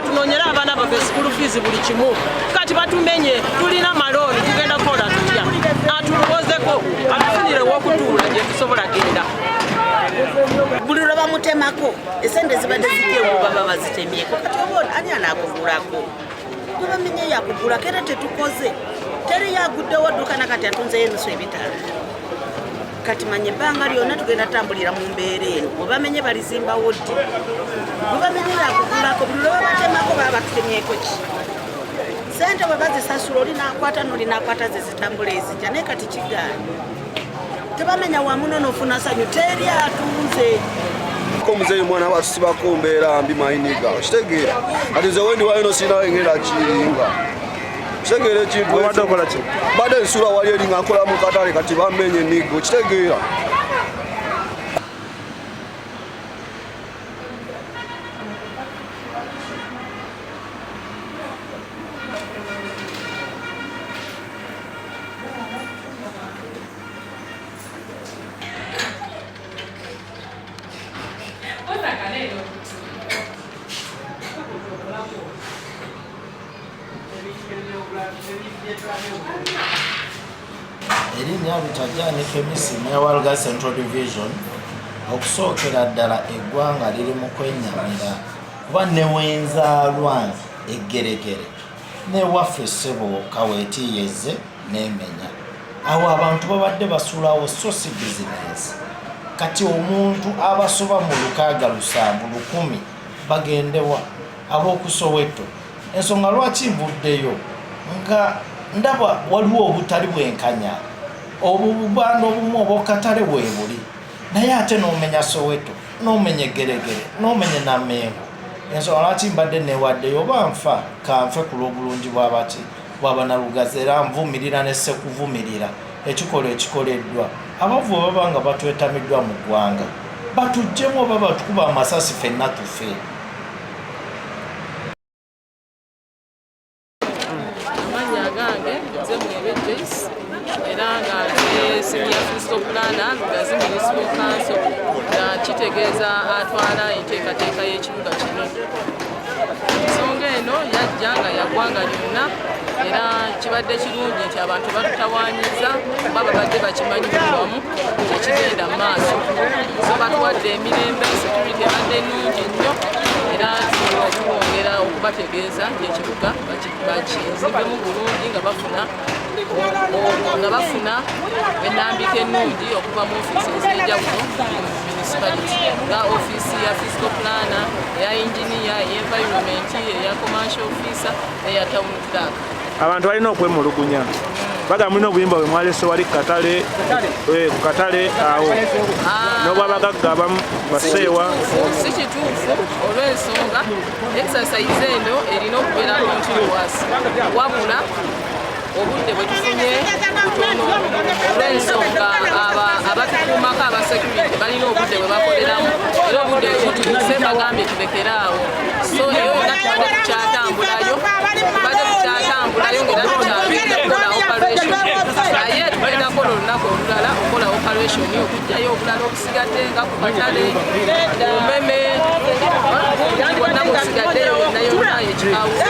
tunonyera abaana baffe school fees buli kimu kati batumenye tulina maloni tugenda kukola tutya atulowozeko atufunire w'okutuula gye tusobola genda buli lwe bamutemako esente zibadde ziteewo baba bazitemyeko kati oba ani anaakugulako gwe bamenye yakugulako era tetukoze teri yaguddewo dduka nakati atunzeyo emiso ebitaano kati manye ebbanga lyonna tugenda tambulira mu mbeera eno bwe bamenye balizimbawo ddi bwe bamenye yakugulako buli lwe babatemako baba batutemyeko ki sente bwe bazisasula olinakwata nolinakwata ze zitambula ezijja naye kati kigaana tebamenya wamu n'ofuna sanyu teri atunze ko muzeyi mwana batusibako mbeera mbi mayiniga kitegeera ati nze wendi walino sinawo engenda kiringa kitegeera ekintu badde nsula wali eri nga nkola mu katale kati bamenye nigo kitegeera Erinnya Lutajjani Kemisi Meya wa Lugala Central Division okusookera ddala eggwanga liri mu kwenyamira kuba ne wenzaalwa eggeregere newaffe ssebo kaweetiiyeze n'emenya awo abantu babadde basulawo so si bizinensi kati omuntu abasoba mu 600,000 bagendewa ab'okusoweto ensonga lwaki nvuddeyo nga ndaba waliwo obutali bwenkanya obubanda obumu obw'okatale bwebuli naye ate n'omenya Soweto n'omenya Eggeregere n'omenya Namengo ensonga lwaki mbadde newaddeyo oba nfa kanfe ku lw'obulungi bw'abanalugazi era nvumirira ne ssekuvumirira ekikolwa ekikoleddwa abavubi baba nga batwetamiddwa mu ggwanga batuggyemu oba batukuba amasasi ffenna tufe Senior Fiscal Planner Lugazi Municipal Council nga kitegeeza atwala enteekateeka y'ekibuga kino. Ensonga eno yajja nga yaggwanga lyonna era kibadde kirungi nti abantu batutawaanyiza kuba babadde bakimanyi bulwamu ekigenda mu maaso. So batuwadde emirembe, security ebadde nnungi nnyo era tuwongera okubategeeza nti ekibuga bakizimbemu bulungi nga bafuna ennambika ennungi okuva mu ofiisi ez'enjawulo municipality nga ofiisi ya fiscal planner, eya engineer, environment, eya commercial officer, eya town clerk. Abantu balina okwemulugunya baga mulina obuyimba bwe mwalese wali ku katale awo n'obwabagagga abamu baseewa si kituufu olw'ensonga exercise eno erina okubeera continuous wabula obudde bwe tufunye butono olw'ensonga abatukuumako aba security balina obudde bwe bakoleramu era obudde butuse bagambye tulekere awo so eyo nga tubadde tukyatambulayo ngera tukyagenda kukola operation naye tugenda kukola olunaku olulala okukola operation okujjayo obulala obusigadde nga ku katale omeme bonna busigaddeyo yonna yonna ekikawuka